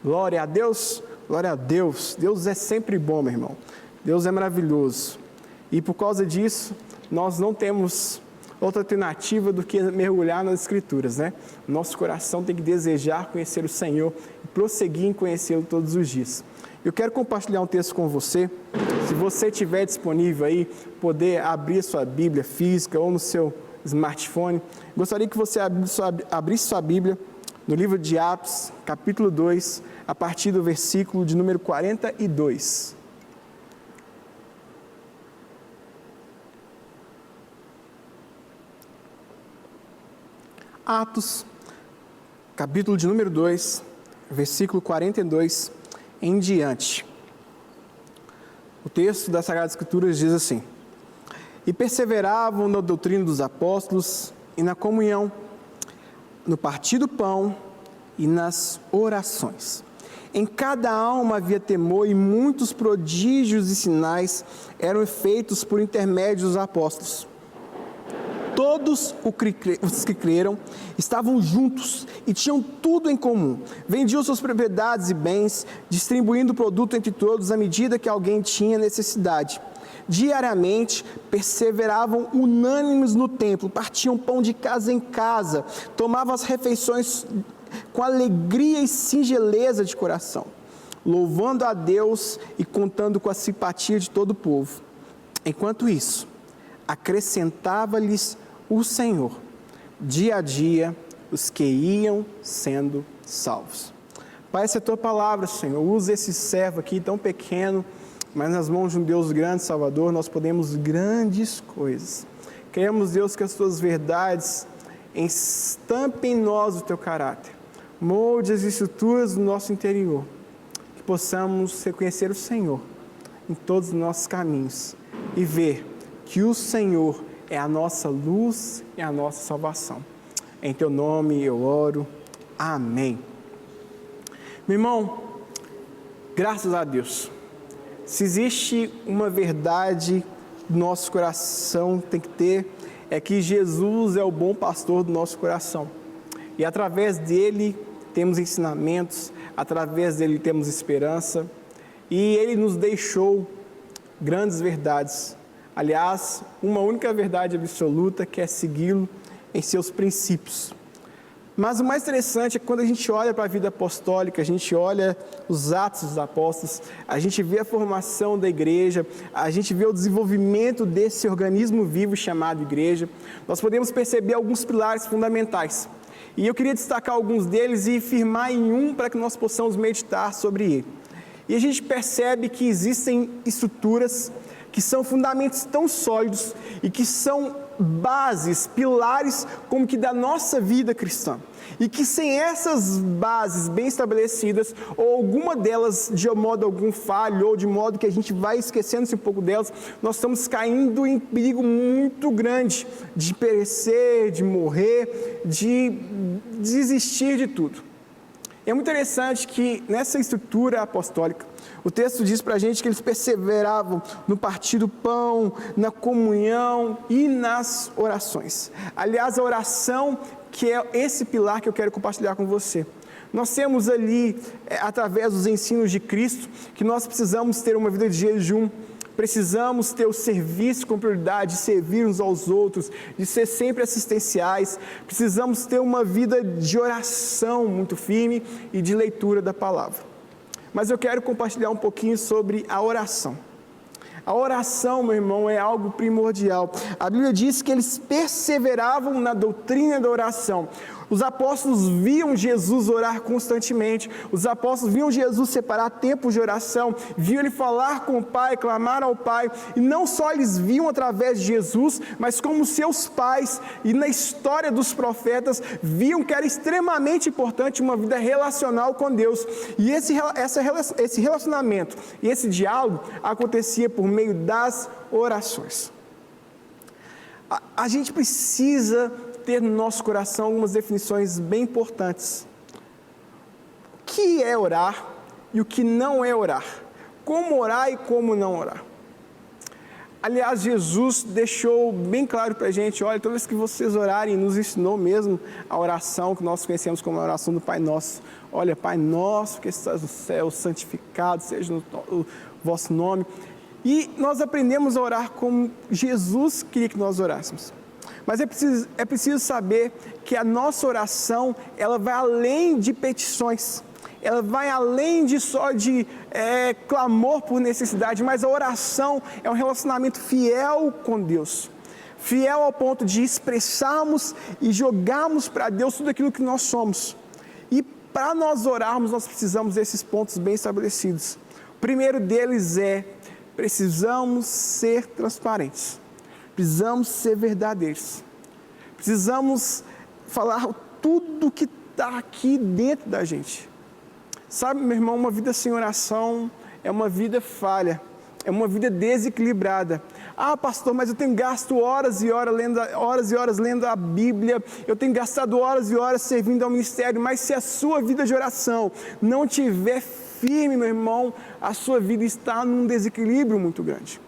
Glória a Deus, glória a Deus. Deus é sempre bom, meu irmão. Deus é maravilhoso. E por causa disso, nós não temos outra alternativa do que mergulhar nas Escrituras, né? Nosso coração tem que desejar conhecer o Senhor e prosseguir em conhecê-lo todos os dias. Eu quero compartilhar um texto com você. Se você tiver disponível aí, poder abrir sua Bíblia física ou no seu smartphone, gostaria que você abrisse sua Bíblia no livro de Atos, capítulo 2, a partir do versículo de número 42. Atos, capítulo de número 2, versículo 42 em diante. O texto das Sagradas Escrituras diz assim: E perseveravam na doutrina dos apóstolos e na comunhão, no partir do pão e nas orações. Em cada alma havia temor e muitos prodígios e sinais eram feitos por intermédio dos apóstolos. Todos os que creram estavam juntos e tinham tudo em comum. Vendiam suas propriedades e bens, distribuindo o produto entre todos à medida que alguém tinha necessidade. Diariamente perseveravam unânimes no templo, partiam pão de casa em casa, tomavam as refeições com alegria e singeleza de coração, louvando a Deus e contando com a simpatia de todo o povo. Enquanto isso, acrescentava-lhes o Senhor, dia a dia, os que iam sendo salvos. Pai, essa é a tua palavra, Senhor. Usa esse servo aqui tão pequeno, mas nas mãos de um Deus grande, Salvador, nós podemos grandes coisas. Queremos, Deus, que as tuas verdades estampem em nós o teu caráter. Molde as estruturas do nosso interior. Que possamos reconhecer o Senhor em todos os nossos caminhos e ver que o Senhor é a nossa luz e a nossa salvação. Em teu nome eu oro. Amém. Meu irmão, graças a Deus, se existe uma verdade que nosso coração tem que ter, é que Jesus é o bom pastor do nosso coração. E através dele temos ensinamentos, através dele temos esperança, e ele nos deixou grandes verdades. Aliás, uma única verdade absoluta, que é segui-lo em seus princípios. Mas o mais interessante é que quando a gente olha para a vida apostólica, a gente olha os Atos dos Apóstolos, a gente vê a formação da igreja, a gente vê o desenvolvimento desse organismo vivo chamado igreja, nós podemos perceber alguns pilares fundamentais. E eu queria destacar alguns deles e firmar em um para que nós possamos meditar sobre ele. E a gente percebe que existem estruturas que são fundamentos tão sólidos e que são bases, pilares como que da nossa vida cristã. E que sem essas bases bem estabelecidas, ou alguma delas de modo algum falho, ou de modo que a gente vai esquecendo-se um pouco delas, nós estamos caindo em perigo muito grande de perecer, de morrer, de desistir de tudo. É muito interessante que nessa estrutura apostólica, o texto diz para a gente que eles perseveravam no partir do pão, na comunhão e nas orações. Aliás, a oração, que é esse pilar que eu quero compartilhar com você. Nós temos ali, através dos ensinos de Cristo, que nós precisamos ter uma vida de jejum, precisamos ter o serviço com prioridade, de servir uns aos outros, de ser sempre assistenciais, precisamos ter uma vida de oração muito firme e de leitura da palavra. Mas eu quero compartilhar um pouquinho sobre a oração. A oração, meu irmão, é algo primordial. A Bíblia diz que eles perseveravam na doutrina da oração. Os apóstolos viam Jesus orar constantemente, os apóstolos viam Jesus separar tempos de oração, viam ele falar com o Pai, clamar ao Pai, e não só eles viam através de Jesus, mas como seus pais e na história dos profetas, viam que era extremamente importante uma vida relacional com Deus, e esse relacionamento e esse diálogo acontecia por meio das orações. A gente precisa ter no nosso coração algumas definições bem importantes. O que é orar e o que não é orar? Como orar e como não orar? Aliás, Jesus deixou bem claro para a gente, olha, toda vez que vocês orarem, nos ensinou mesmo a oração que nós conhecemos como a oração do Pai Nosso. Olha, Pai nosso que estás no céu, santificado seja o vosso nome. E nós aprendemos a orar como Jesus queria que nós orássemos. Mas é preciso saber que a nossa oração, ela vai além de petições, ela vai além de clamor por necessidade, mas a oração é um relacionamento fiel com Deus. Fiel ao ponto de expressarmos e jogarmos para Deus tudo aquilo que nós somos. E para nós orarmos, nós precisamos desses pontos bem estabelecidos. O primeiro deles precisamos ser transparentes. Precisamos ser verdadeiros. Precisamos falar tudo que está aqui dentro da gente. Sabe, meu irmão, uma vida sem oração é uma vida falha. É uma vida desequilibrada. Ah, pastor, mas eu tenho gasto horas e horas lendo a Bíblia, eu tenho gastado horas e horas servindo ao ministério, mas se a sua vida de oração não estiver firme, meu irmão, a sua vida está num desequilíbrio muito grande.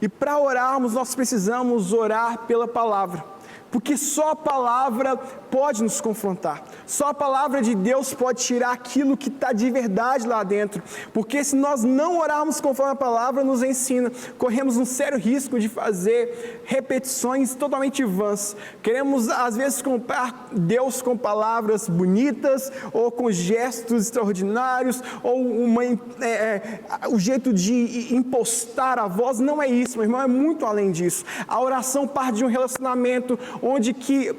E para orarmos, nós precisamos orar pela palavra. Porque só a palavra pode nos confrontar. Só a palavra de Deus pode tirar aquilo que está de verdade lá dentro. Porque se nós não orarmos conforme a palavra nos ensina, corremos um sério risco de fazer repetições totalmente vãs. Queremos, às vezes, comparar Deus com palavras bonitas, ou com gestos extraordinários, ou o jeito de impostar a voz. Não é isso, meu irmão, é muito além disso. A oração parte de um relacionamento onde que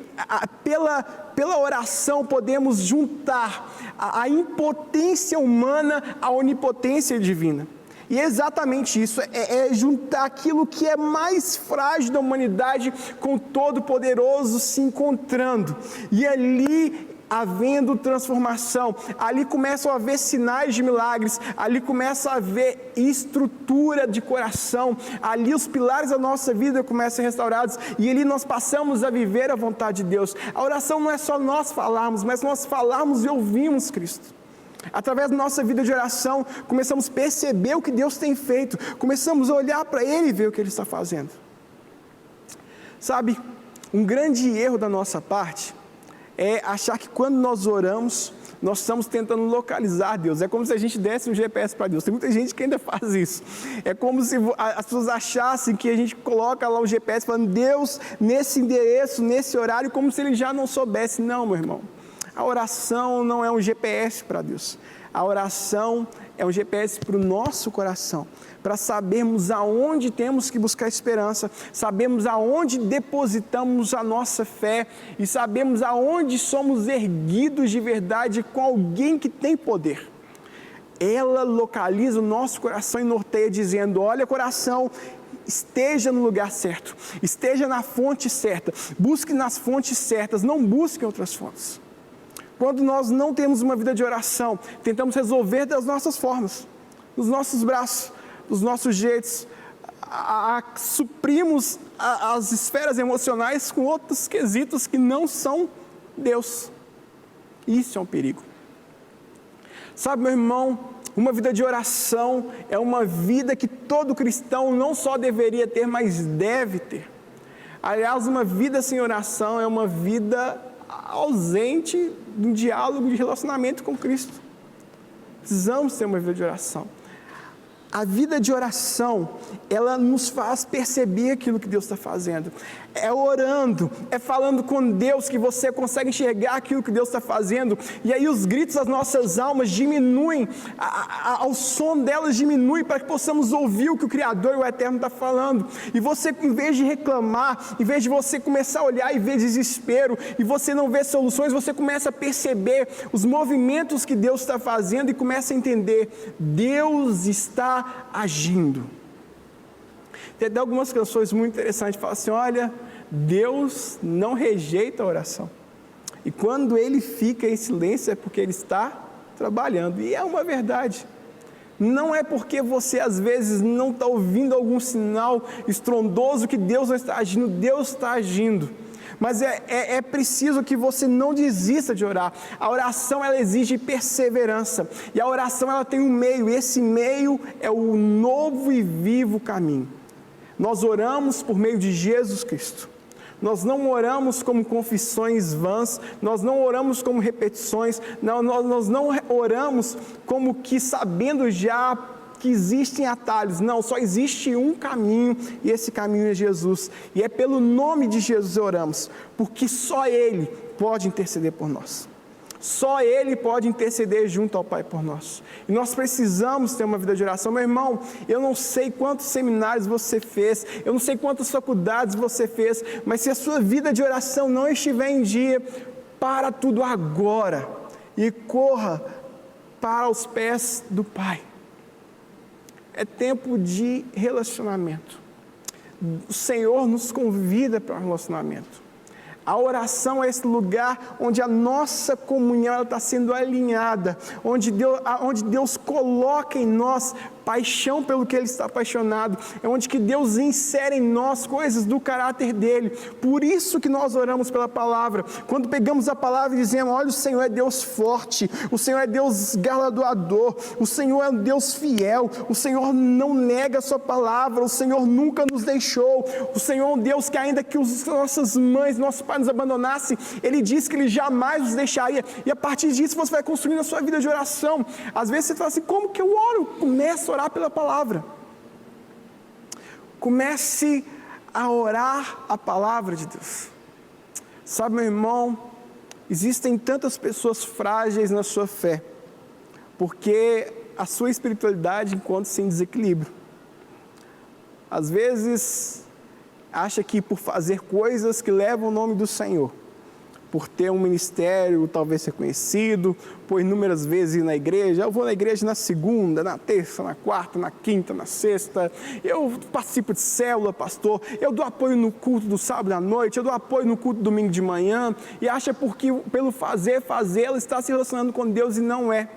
pela oração podemos juntar a impotência humana à onipotência divina. E é exatamente isso, é juntar aquilo que é mais frágil da humanidade com o Todo-Poderoso se encontrando. E ali havendo transformação, ali começam a haver sinais de milagres, ali começa a haver estrutura de coração, ali os pilares da nossa vida começam a ser restaurados, e ali nós passamos a viver a vontade de Deus. A oração não é só nós falarmos, mas nós falarmos e ouvimos Cristo. Através da nossa vida de oração, começamos a perceber o que Deus tem feito, começamos a olhar para Ele e ver o que Ele está fazendo. Sabe, um grande erro da nossa parte é achar que quando nós oramos, nós estamos tentando localizar Deus. É como se a gente desse um GPS para Deus. Tem muita gente que ainda faz isso. É como se as pessoas achassem que a gente coloca lá o GPS falando Deus nesse endereço, nesse horário, como se Ele já não soubesse. Não, meu irmão. A oração não é um GPS para Deus. A oração é um GPS para o nosso coração, para sabermos aonde temos que buscar esperança, sabemos aonde depositamos a nossa fé e sabemos aonde somos erguidos de verdade com alguém que tem poder. Ela localiza o nosso coração e norteia dizendo, olha coração, esteja no lugar certo, esteja na fonte certa, busque nas fontes certas, não busque em outras fontes. Quando nós não temos uma vida de oração, tentamos resolver das nossas formas, dos nossos braços, dos nossos jeitos, suprimos as esferas emocionais com outros quesitos que não são Deus. Isso é um perigo. Sabe, meu irmão, uma vida de oração é uma vida que todo cristão não só deveria ter, mas deve ter. Aliás, uma vida sem oração é uma vida ausente de um diálogo, de relacionamento com Cristo. Precisamos ter uma vida de oração. A vida de oração, ela nos faz perceber aquilo que Deus está fazendo. É orando, é falando com Deus que você consegue enxergar aquilo que Deus está fazendo. E aí os gritos das nossas almas diminuem, o som delas diminui para que possamos ouvir o que o Criador e o Eterno está falando. E você, em vez de reclamar, em vez de você começar a olhar e ver desespero, e você não vê soluções, você começa a perceber os movimentos que Deus está fazendo e começa a entender, Deus está agindo. Tem até algumas canções muito interessantes, falam assim, olha, Deus não rejeita a oração, e quando Ele fica em silêncio é porque Ele está trabalhando, e é uma verdade. Não é porque você às vezes não está ouvindo algum sinal estrondoso que Deus não está agindo, Deus está agindo. Mas é preciso que você não desista de orar. A oração, ela exige perseverança. E a oração, ela tem um meio. E esse meio é o novo e vivo caminho. Nós oramos por meio de Jesus Cristo. Nós não oramos como confissões vãs, nós não oramos como repetições, nós não oramos como que sabendo já que existem atalhos. Não, só existe um caminho e esse caminho é Jesus. E é pelo nome de Jesus oramos, porque só Ele pode interceder por nós. Só Ele pode interceder junto ao Pai por nós. E nós precisamos ter uma vida de oração. Meu irmão, eu não sei quantos seminários você fez, eu não sei quantas faculdades você fez, mas se a sua vida de oração não estiver em dia, para tudo agora e corra para os pés do Pai. É tempo de relacionamento. O Senhor nos convida para um relacionamento. A oração é esse lugar onde a nossa comunhão está sendo alinhada, onde Deus coloca em nós paixão pelo que Ele está apaixonado, é onde que Deus insere em nós coisas do caráter dEle. Por isso que nós oramos pela palavra. Quando pegamos a palavra e dizemos, olha, o Senhor é Deus forte, o Senhor é Deus galardoador, o Senhor é um Deus fiel, o Senhor não nega a sua palavra, o Senhor nunca nos deixou, o Senhor é um Deus que ainda que as nossas mães, nossos pais nos abandonassem, Ele disse que Ele jamais nos deixaria, e a partir disso você vai construindo a sua vida de oração. Às vezes você fala assim, como que eu oro? Começa a orar pela palavra. Comece a orar a palavra de Deus. Sabe, meu irmão, existem tantas pessoas frágeis na sua fé, porque a sua espiritualidade encontra-se em desequilíbrio. Às vezes, acha que por fazer coisas que levam o nome do Senhor, por ter um ministério talvez reconhecido, por inúmeras vezes ir na igreja, eu vou na igreja na segunda, na terça, na quarta, na quinta, na sexta, eu participo de célula, pastor, eu dou apoio no culto do sábado à noite, eu dou apoio no culto do domingo de manhã, e acha porque pelo fazer, ela está se relacionando com Deus e não é.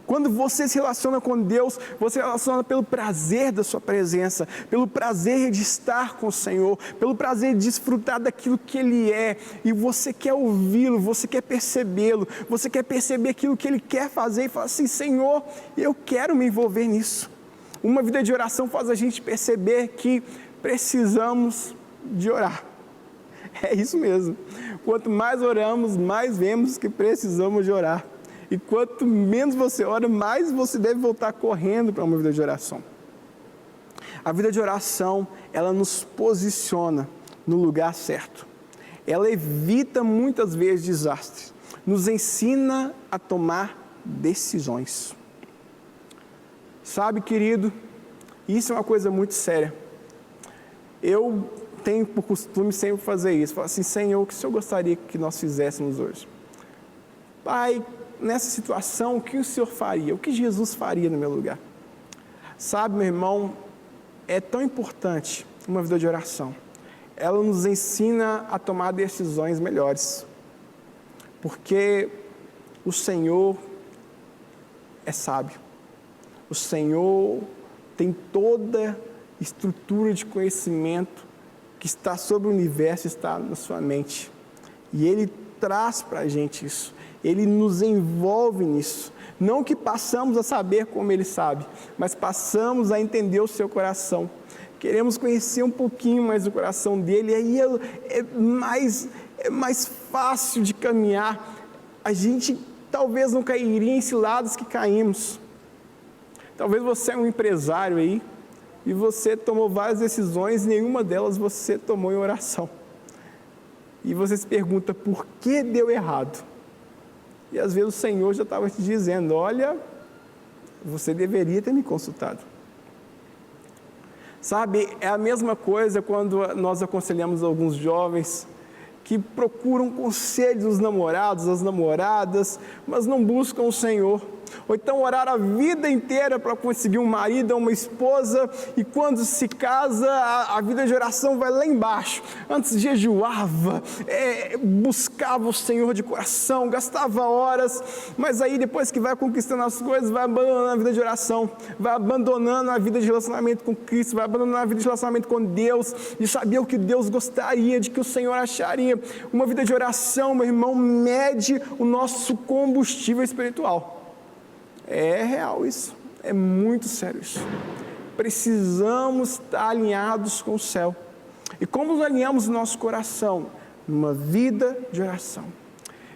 Quando você se relaciona com Deus, você se relaciona pelo prazer da sua presença, pelo prazer de estar com o Senhor, pelo prazer de desfrutar daquilo que Ele é, e você quer ouvi-lo, você quer percebê-lo, você quer perceber aquilo que Ele quer fazer e fala assim, Senhor, eu quero me envolver nisso. Uma vida de oração faz a gente perceber que precisamos de orar. É isso mesmo. Quanto mais oramos, mais vemos que precisamos de orar. E quanto menos você ora, mais você deve voltar correndo para uma vida de oração. A vida de oração, ela nos posiciona no lugar certo. Ela evita muitas vezes desastres. Nos ensina a tomar decisões. Sabe, querido, isso é uma coisa muito séria. Eu tenho por costume sempre fazer isso. Falar assim, Senhor, o que o Senhor gostaria que nós fizéssemos hoje? Pai, nessa situação, o que o Senhor faria? O que Jesus faria no meu lugar? Sabe, meu irmão, é tão importante uma vida de oração. Ela nos ensina a tomar decisões melhores. Porque o Senhor é sábio. O Senhor tem toda estrutura de conhecimento que está sobre o universo, está na sua mente. E Ele traz para a gente isso. Ele nos envolve nisso. Não que passamos a saber como Ele sabe, mas passamos a entender o seu coração. Queremos conhecer um pouquinho mais do coração dEle, e aí é mais fácil de caminhar. A gente talvez não cairia em ciladas que caímos. Talvez você é um empresário aí, e você tomou várias decisões, e nenhuma delas você tomou em oração. E você se pergunta, por que deu errado? E às vezes o Senhor já estava te dizendo, olha, você deveria ter me consultado. Sabe, é a mesma coisa quando nós aconselhamos alguns jovens que procuram conselhos dos namorados, das namoradas, mas não buscam o Senhor. Ou então orar a vida inteira para conseguir um marido ou uma esposa, e quando se casa, a vida de oração vai lá embaixo. Antes jejuava, buscava o Senhor de coração, gastava horas, mas aí depois que vai conquistando as coisas, vai abandonando a vida de oração, vai abandonando a vida de relacionamento com Cristo, vai abandonando a vida de relacionamento com Deus, de saber o que Deus gostaria, de que o Senhor acharia. Uma vida de oração, meu irmão, mede o nosso combustível espiritual. É real isso, é muito sério isso. Precisamos estar alinhados com o céu. E como nós alinhamos o nosso coração? Numa vida de oração.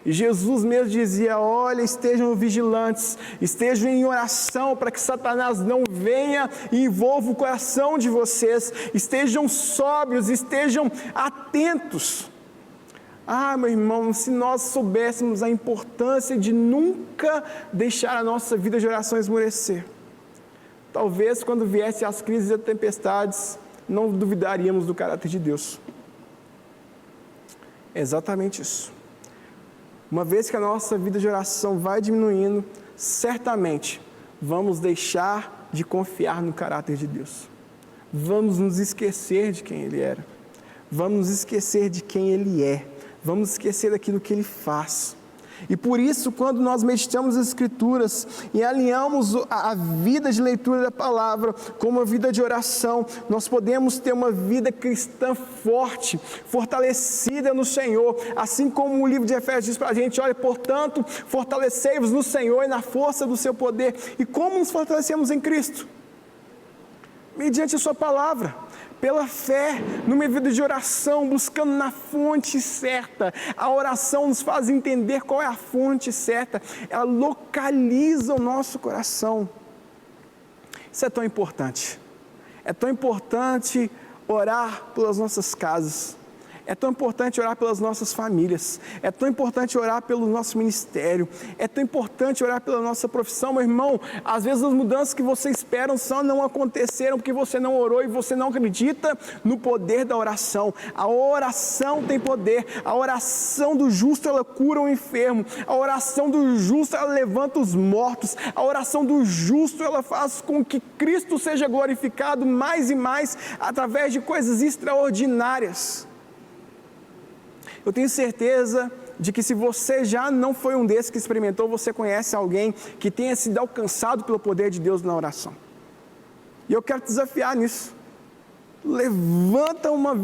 E Jesus mesmo dizia, olha, estejam vigilantes, estejam em oração para que Satanás não venha e envolva o coração de vocês, estejam sóbrios, estejam atentos. Meu irmão, se nós soubéssemos a importância de nunca deixar a nossa vida de oração esmorecer, talvez quando viessem as crises e as tempestades, não duvidaríamos do caráter de Deus. É exatamente isso. Uma vez que a nossa vida de oração vai diminuindo, certamente vamos deixar de confiar no caráter de Deus. Vamos nos esquecer de quem Ele era. Vamos nos esquecer de quem Ele é. Vamos esquecer daquilo que Ele faz. E por isso, quando nós meditamos as Escrituras e alinhamos a vida de leitura da palavra com uma vida de oração, nós podemos ter uma vida cristã forte, fortalecida no Senhor, assim como o livro de Efésios diz para a gente, olha, portanto, fortalecei-vos no Senhor e na força do seu poder. E como nos fortalecemos em Cristo? Mediante a sua palavra. Pela fé, numa vida de oração, buscando na fonte certa. A oração nos faz entender qual é a fonte certa. Ela localiza o nosso coração. Isso é tão importante. É tão importante orar pelas nossas casas. É tão importante orar pelas nossas famílias. É tão importante orar pelo nosso ministério. É tão importante orar pela nossa profissão. Meu irmão, às vezes as mudanças que você espera só não aconteceram porque você não orou e você não acredita no poder da oração. A oração tem poder. A oração do justo, ela cura o enfermo. A oração do justo, ela levanta os mortos. A oração do justo, ela faz com que Cristo seja glorificado mais e mais através de coisas extraordinárias. Eu tenho certeza de que se você já não foi um desses que experimentou, você conhece alguém que tenha sido alcançado pelo poder de Deus na oração. E eu quero te desafiar nisso. Levanta uma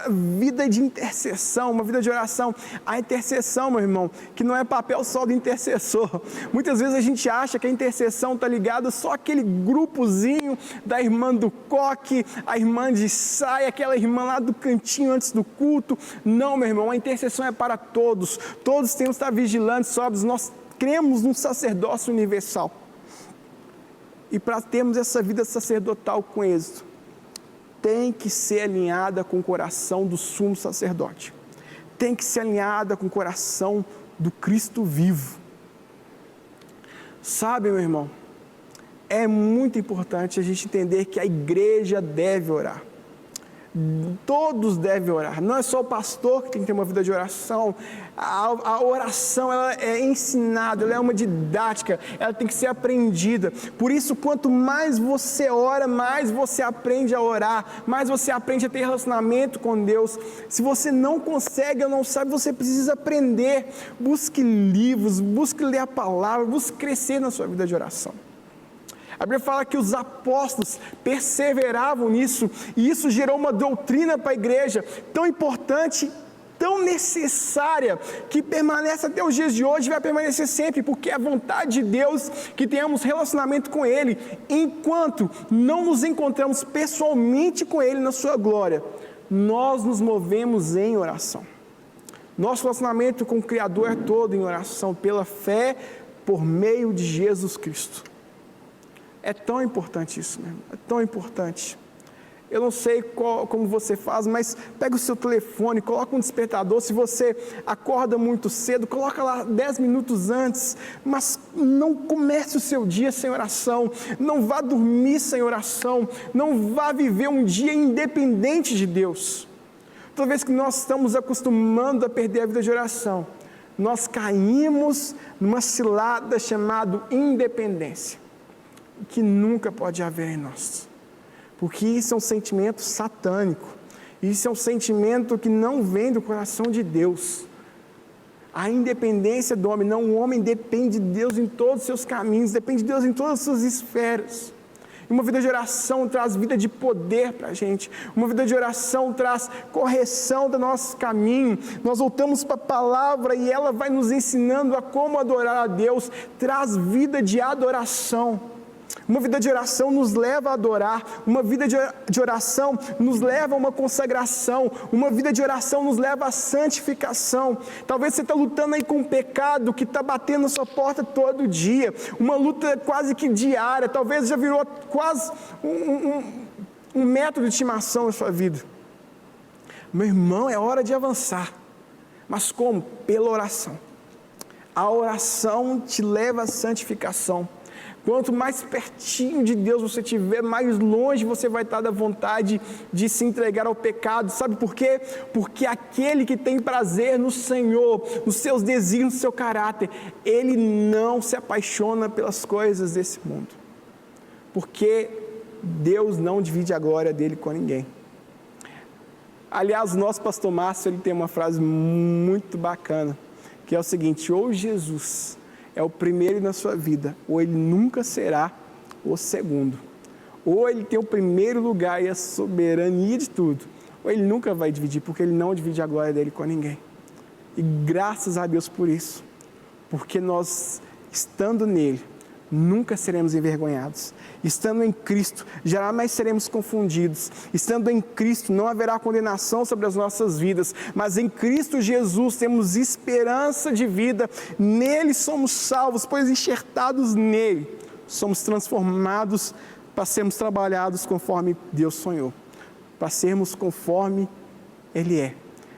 vida de intercessão, uma vida de oração. A intercessão, meu irmão, que não é papel só do intercessor. Muitas vezes a gente acha que a intercessão está ligada só àquele grupozinho da irmã do coque, a irmã de saia, aquela irmã lá do cantinho antes do culto. Não, meu irmão, a intercessão é para todos. Todos temos que estar vigilantes, sóbrios. Nós cremos num sacerdócio universal. E para termos essa vida sacerdotal com êxito, tem que ser alinhada com o coração do sumo sacerdote. Tem que ser alinhada com o coração do Cristo vivo. Sabe, meu irmão, é muito importante a gente entender que a igreja deve orar. Todos devem orar, não é só o pastor que tem que ter uma vida de oração. A oração, ela é ensinada, ela é uma didática, ela tem que ser aprendida. Por isso, quanto mais você ora, mais você aprende a orar, mais você aprende a ter relacionamento com Deus. Se você não consegue ou não sabe, você precisa aprender. Busque livros, busque ler a palavra, busque crescer na sua vida de oração. A Bíblia fala que os apóstolos perseveravam nisso, e isso gerou uma doutrina para a igreja tão importante, tão necessária, que permanece até os dias de hoje e vai permanecer sempre, porque é a vontade de Deus que tenhamos relacionamento com Ele, enquanto não nos encontramos pessoalmente com Ele na sua glória, nós nos movemos em oração. Nosso relacionamento com o Criador é todo em oração, pela fé, por meio de Jesus Cristo. É tão importante isso, meu irmão, é tão importante. Eu não sei como você faz, mas pega o seu telefone, coloca um despertador. Se você acorda muito cedo, coloca lá 10 minutos antes, mas não comece o seu dia sem oração, não vá dormir sem oração, não vá viver um dia independente de Deus. Toda vez que nós estamos acostumando a perder a vida de oração, nós caímos numa cilada chamada independência, que nunca pode haver em nós, porque isso é um sentimento satânico, isso é um sentimento que não vem do coração de Deus. A independência do homem, não, o homem depende de Deus em todos os seus caminhos, depende de Deus em todas as suas esferas. Uma vida de oração traz vida de poder para a gente, uma vida de oração traz correção do nosso caminho. Nós voltamos para a palavra e ela vai nos ensinando a como adorar a Deus, traz vida de adoração. Uma vida de oração nos leva a adorar, uma vida de oração nos leva a uma consagração, uma vida de oração nos leva à santificação. Talvez você está lutando aí com um pecado que está batendo na sua porta todo dia, uma luta quase que diária, talvez já virou quase um método de estimação na sua vida. Meu irmão, é hora de avançar, mas como? Pela oração. A oração te leva à santificação. Quanto mais pertinho de Deus você estiver, mais longe você vai estar da vontade de se entregar ao pecado. Sabe por quê? Porque aquele que tem prazer no Senhor, nos seus desígnios, no seu caráter, ele não se apaixona pelas coisas desse mundo. Porque Deus não divide a glória dele com ninguém. Aliás, o nosso pastor Márcio, ele tem uma frase muito bacana, que é o seguinte: ou Jesus é o primeiro na sua vida, ou ele nunca será o segundo. Ou ele tem o primeiro lugar e a soberania de tudo, ou ele nunca vai dividir, porque ele não divide a glória dele com ninguém. E graças a Deus por isso, porque nós, estando nele, nunca seremos envergonhados. Estando em Cristo, jamais seremos confundidos. Estando em Cristo, não haverá condenação sobre as nossas vidas, mas em Cristo Jesus temos esperança de vida. Nele somos salvos, pois enxertados nele, somos transformados para sermos trabalhados conforme Deus sonhou, para sermos conforme Ele é,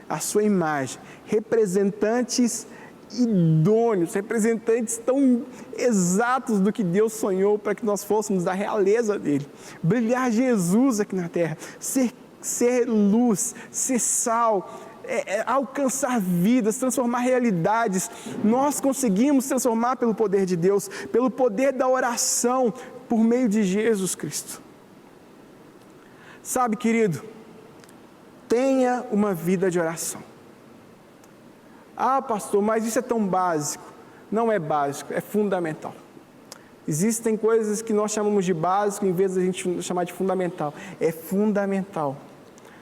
a sua imagem, representantes idôneos, representantes tão exatos do que Deus sonhou para que nós fôssemos da realeza dele, brilhar Jesus aqui na terra, ser luz, ser sal, alcançar vidas, transformar realidades. Nós conseguimos transformar pelo poder de Deus, pelo poder da oração, por meio de Jesus Cristo. Sabe, querido, tenha uma vida de oração. Ah, pastor, mas isso é tão básico. Não é básico, é fundamental. Existem coisas que nós chamamos de básico, em vez de a gente chamar de fundamental. É fundamental.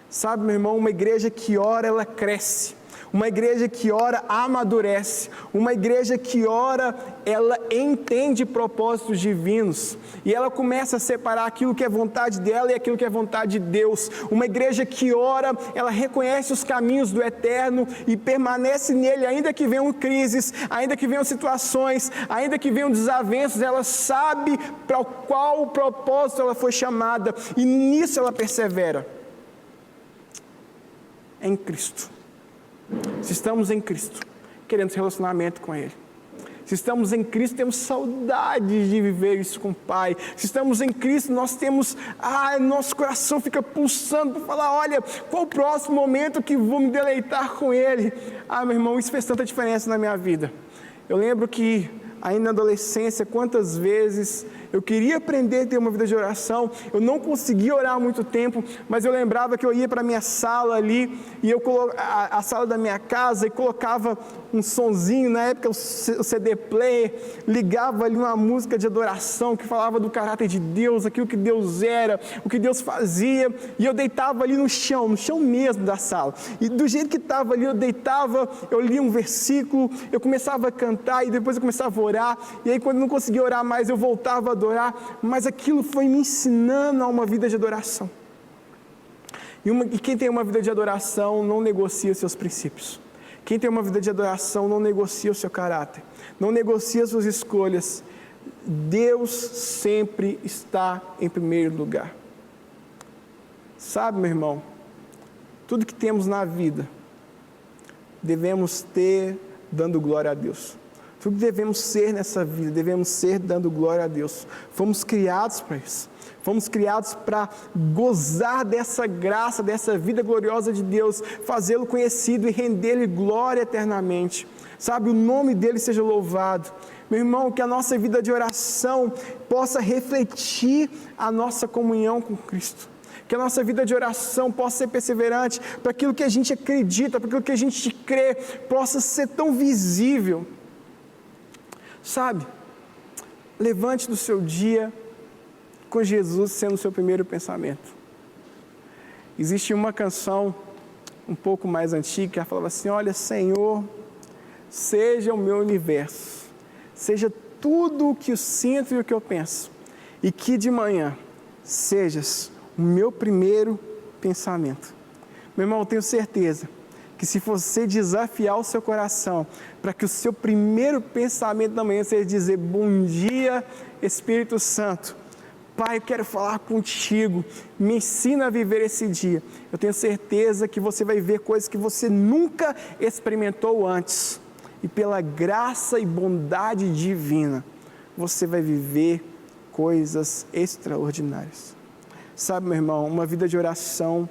Sabe, meu irmão, uma igreja que ora, ela cresce. Uma igreja que ora, amadurece. Uma igreja que ora, ela entende propósitos divinos. E ela começa a separar aquilo que é vontade dela e aquilo que é vontade de Deus. Uma igreja que ora, ela reconhece os caminhos do eterno e permanece nele, ainda que venham crises, ainda que venham situações, ainda que venham desavenços, ela sabe para qual propósito ela foi chamada e nisso ela persevera. Em Cristo. Se estamos em Cristo, queremos relacionamento com Ele. Se estamos em Cristo, temos saudade de viver isso com o Pai. Se estamos em Cristo, nós temos, nosso coração fica pulsando para falar, olha, qual o próximo momento que vou me deleitar com Ele? Meu irmão, isso fez tanta diferença na minha vida. Eu lembro que, ainda na adolescência, quantas vezes eu queria aprender a ter uma vida de oração, eu não conseguia orar há muito tempo, mas eu lembrava que eu ia para a minha sala ali, e a sala da minha casa, e colocava um sonzinho, na época o CD player, ligava ali uma música de adoração, que falava do caráter de Deus, aquilo que Deus era, o que Deus fazia, e eu deitava ali no chão mesmo da sala, e do jeito que estava ali, eu deitava, eu lia um versículo, eu começava a cantar, e depois eu começava a orar, e aí quando eu não conseguia orar mais, eu voltava a adorar, mas aquilo foi me ensinando a uma vida de adoração. E quem tem uma vida de adoração não negocia seus princípios. Quem tem uma vida de adoração não negocia o seu caráter, não negocia suas escolhas. Deus sempre está em primeiro lugar. Sabe, meu irmão, tudo que temos na vida, devemos ter dando glória a Deus. Tudo que devemos ser nessa vida, devemos ser dando glória a Deus. Fomos criados para isso. Fomos criados para gozar dessa graça, dessa vida gloriosa de Deus, fazê-lo conhecido e render-lhe glória eternamente. Sabe, o nome dele seja louvado. Meu irmão, que a nossa vida de oração possa refletir a nossa comunhão com Cristo. Que a nossa vida de oração possa ser perseverante, para aquilo que a gente acredita, para aquilo que a gente crê, possa ser tão visível. Sabe, levante do seu dia com Jesus sendo o seu primeiro pensamento. Existe uma canção um pouco mais antiga que ela falava assim, olha, Senhor, seja o meu universo, seja tudo o que eu sinto e o que eu penso, e que de manhã sejas o meu primeiro pensamento. Meu irmão, eu tenho certeza que se você desafiar o seu coração para que o seu primeiro pensamento da manhã seja dizer: bom dia, Espírito Santo, Pai, eu quero falar contigo, me ensina a viver esse dia. Eu tenho certeza que você vai ver coisas que você nunca experimentou antes. E pela graça e bondade divina, você vai viver coisas extraordinárias. Sabe, meu irmão, uma vida de oração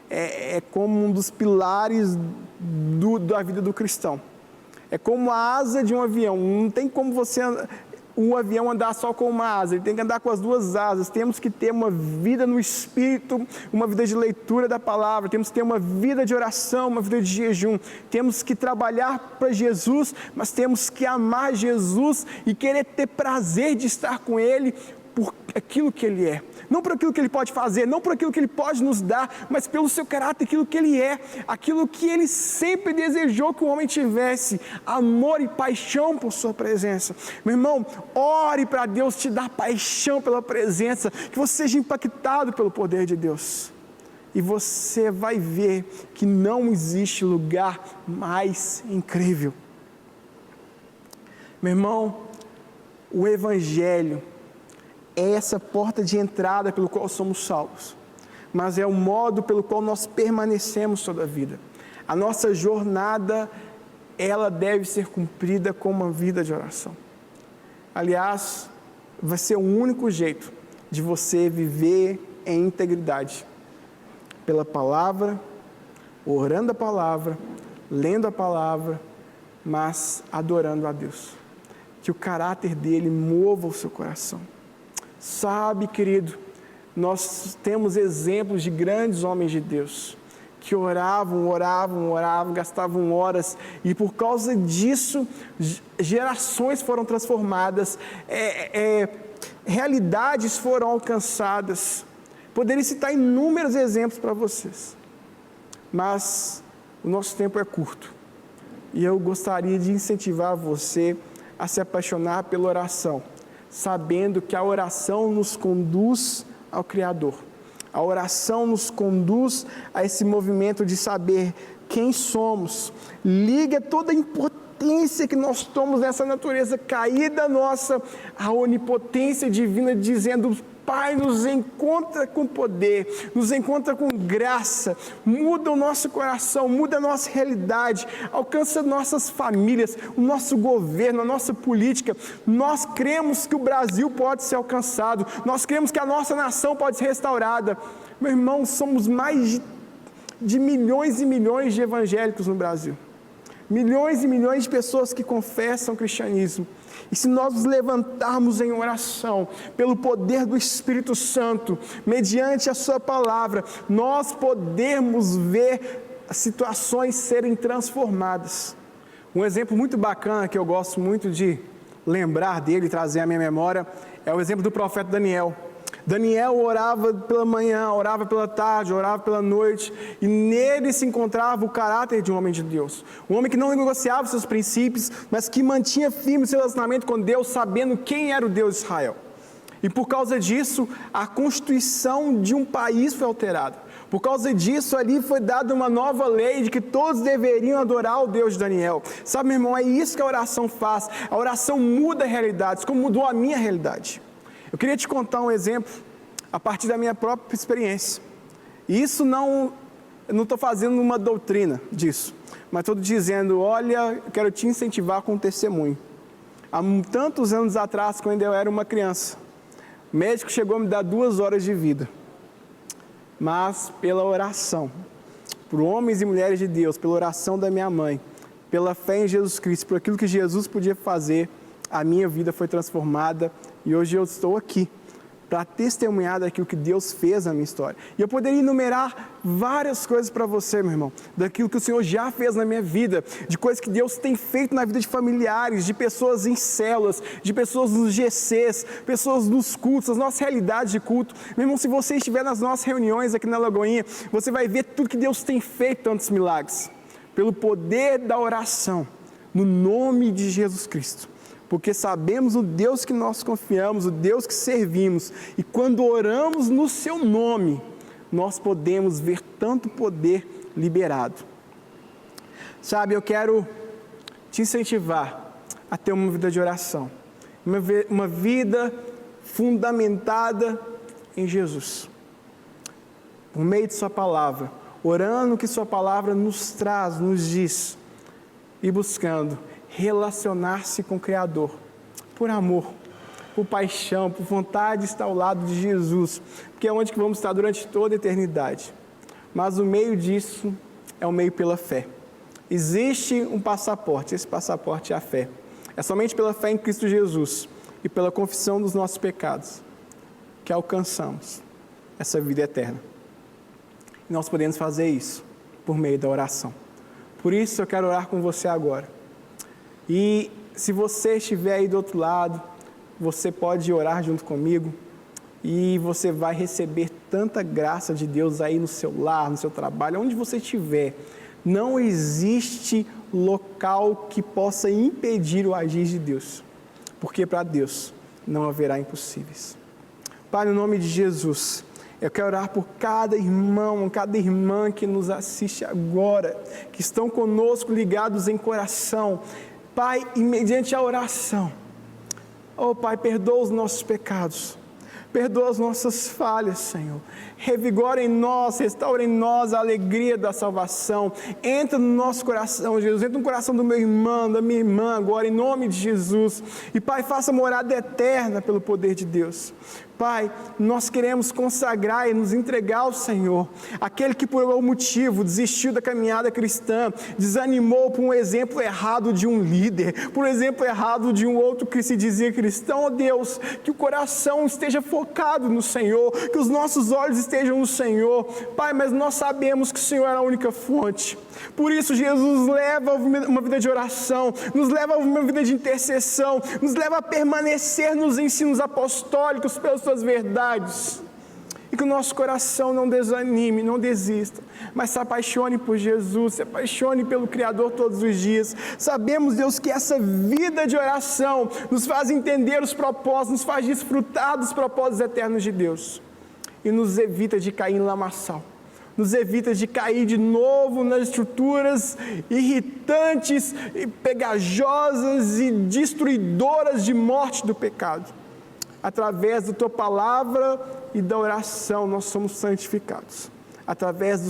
é como um dos pilares da vida do cristão. É como a asa de um avião. Não tem como o avião andar só com uma asa, ele tem que andar com as duas asas. Temos que ter uma vida no Espírito, uma vida de leitura da palavra, temos que ter uma vida de oração, uma vida de jejum. Temos que trabalhar para Jesus, mas temos que amar Jesus e querer ter prazer de estar com Ele por aquilo que Ele é. Não por aquilo que Ele pode fazer, não por aquilo que Ele pode nos dar, mas pelo seu caráter, aquilo que Ele é, aquilo que Ele sempre desejou que o homem tivesse, amor e paixão por sua presença. Meu irmão, ore para Deus te dar paixão pela presença, que você seja impactado pelo poder de Deus. E você vai ver que não existe lugar mais incrível. Meu irmão, o Evangelho é essa porta de entrada pelo qual somos salvos, mas é o modo pelo qual nós permanecemos toda a vida. A nossa jornada, ela deve ser cumprida com uma vida de oração. Aliás, vai ser o único jeito de você viver em integridade, pela palavra, orando a palavra, lendo a palavra, mas adorando a Deus. Que o caráter dele mova o seu coração. Sabe, querido, nós temos exemplos de grandes homens de Deus que oravam, gastavam horas, e por causa disso, gerações foram transformadas, realidades foram alcançadas. Poderia citar inúmeros exemplos para vocês, mas o nosso tempo é curto, e eu gostaria de incentivar você a se apaixonar pela oração, sabendo que a oração nos conduz ao Criador. A oração nos conduz a esse movimento de saber quem somos. Liga toda a impotência que nós tomamos nessa natureza caída nossa, a onipotência divina, dizendo: Pai, nos encontra com poder, nos encontra com graça, muda o nosso coração, muda a nossa realidade, alcança nossas famílias, o nosso governo, a nossa política. Nós cremos que o Brasil pode ser alcançado, nós cremos que a nossa nação pode ser restaurada. Meu irmão, somos mais de milhões e milhões de evangélicos no Brasil, milhões e milhões de pessoas que confessam o cristianismo. E se nós nos levantarmos em oração, pelo poder do Espírito Santo, mediante a sua palavra, nós podemos ver situações serem transformadas. Um exemplo muito bacana que eu gosto muito de lembrar dele, trazer à minha memória, é o exemplo do profeta Daniel. Daniel orava pela manhã, orava pela tarde, orava pela noite, e nele se encontrava o caráter de um homem de Deus. Um homem que não negociava seus princípios, mas que mantinha firme o seu relacionamento com Deus, sabendo quem era o Deus de Israel. E por causa disso, a constituição de um país foi alterada. Por causa disso, ali foi dada uma nova lei de que todos deveriam adorar o Deus de Daniel. Sabe, meu irmão, é isso que a oração faz. A oração muda realidades, como mudou a minha realidade. Eu queria te contar um exemplo a partir da minha própria experiência. E isso eu não estou fazendo uma doutrina disso, mas estou dizendo: olha, eu quero te incentivar com um testemunho. Há tantos anos atrás, quando eu era uma criança, o médico chegou a me dar 2 horas de vida. Mas pela oração, por homens e mulheres de Deus, pela oração da minha mãe, pela fé em Jesus Cristo, por aquilo que Jesus podia fazer, a minha vida foi transformada. E hoje eu estou aqui para testemunhar daquilo que Deus fez na minha história. E eu poderia enumerar várias coisas para você, meu irmão, daquilo que o Senhor já fez na minha vida, de coisas que Deus tem feito na vida de familiares, de pessoas em células, de pessoas nos GCs, pessoas nos cultos, as nossas realidades de culto. Meu irmão, se você estiver nas nossas reuniões aqui na Lagoinha, você vai ver tudo que Deus tem feito, tantos milagres, pelo poder da oração, no nome de Jesus Cristo. porque sabemos o Deus que nós confiamos, o Deus que servimos, e quando oramos no seu nome, nós podemos ver tanto poder liberado. Sabe, eu quero te incentivar a ter uma vida de oração, uma vida fundamentada em Jesus, por meio de sua palavra, orando o que sua palavra nos traz, nos diz, e buscando relacionar-se com o Criador, por amor, por paixão, por vontade de estar ao lado de Jesus, porque é onde que vamos estar durante toda a eternidade. Mas o meio disso é o meio pela fé. Existe um passaporte, esse passaporte é a fé. É somente pela fé em Cristo Jesus e pela confissão dos nossos pecados que alcançamos essa vida eterna. E nós podemos fazer isso por meio da oração. Por isso eu quero orar com você agora. E se você estiver aí do outro lado, você pode orar junto comigo e você vai receber tanta graça de Deus aí no seu lar, no seu trabalho, onde você estiver. Não existe local que possa impedir o agir de Deus, porque para Deus não haverá impossíveis. Pai, no nome de Jesus, eu quero orar por cada irmão, cada irmã que nos assiste agora, que estão conosco ligados em coração. Pai, e mediante a oração, Pai, perdoa os nossos pecados, perdoa as nossas falhas, Senhor. Revigora em nós, restaura em nós a alegria da salvação. Entra no nosso coração, Jesus. Entra no coração do meu irmão, da minha irmã agora, em nome de Jesus. E, Pai, faça morada eterna pelo poder de Deus. Pai, nós queremos consagrar e nos entregar ao Senhor, aquele que por algum motivo desistiu da caminhada cristã, desanimou por um exemplo errado de um líder, por um exemplo errado de um outro que se dizia cristão. Ó Deus, que o coração esteja focado no Senhor, que os nossos olhos estejam no Senhor. Pai, mas nós sabemos que o Senhor é a única fonte. Por isso, Jesus leva uma vida de oração, nos leva a uma vida de intercessão, nos leva a permanecer nos ensinos apostólicos pelas suas verdades. E que o nosso coração não desanime, não desista, mas se apaixone por Jesus, se apaixone pelo Criador todos os dias. Sabemos, Deus, que essa vida de oração nos faz entender os propósitos, nos faz desfrutar dos propósitos eternos de Deus. E nos evita de cair em lamaçal. Nos evita de cair de novo nas estruturas irritantes, e pegajosas e destruidoras de morte do pecado. Através da Tua palavra e da oração nós somos santificados. Através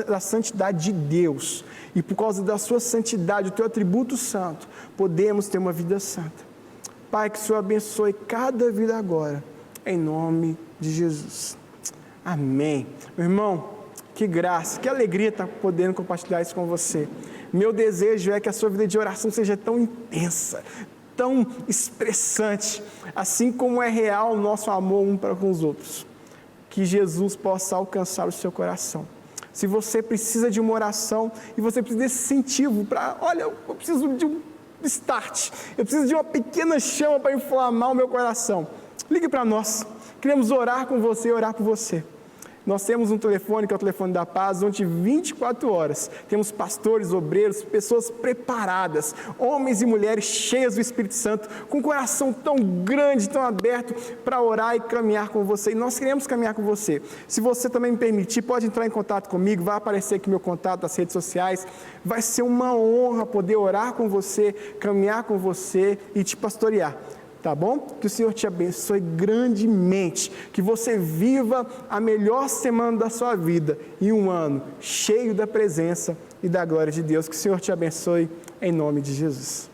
da santidade de Deus e por causa da Sua santidade, o Teu atributo santo, podemos ter uma vida santa. Pai, que o Senhor abençoe cada vida agora, em nome de Jesus. Amém. Meu irmão, que graça, que alegria estar podendo compartilhar isso com você. Meu desejo é que a sua vida de oração seja tão intensa, tão expressante, assim como é real o nosso amor um para com os outros. Que Jesus possa alcançar o seu coração. Se você precisa de uma oração e você precisa desse incentivo para, olha, eu preciso de um start, eu preciso de uma pequena chama para inflamar o meu coração, ligue para nós. Queremos orar com você e orar por você. Nós temos um telefone, que é o telefone da paz, onde 24 horas temos pastores, obreiros, pessoas preparadas, homens e mulheres cheias do Espírito Santo, com um coração tão grande, tão aberto para orar e caminhar com você. E nós queremos caminhar com você. Se você também me permitir, pode entrar em contato comigo, vai aparecer aqui meu contato nas redes sociais. Vai ser uma honra poder orar com você, caminhar com você e te pastorear. Tá bom? Que o Senhor te abençoe grandemente, que você viva a melhor semana da sua vida e um ano cheio da presença e da glória de Deus. Que o Senhor te abençoe em nome de Jesus.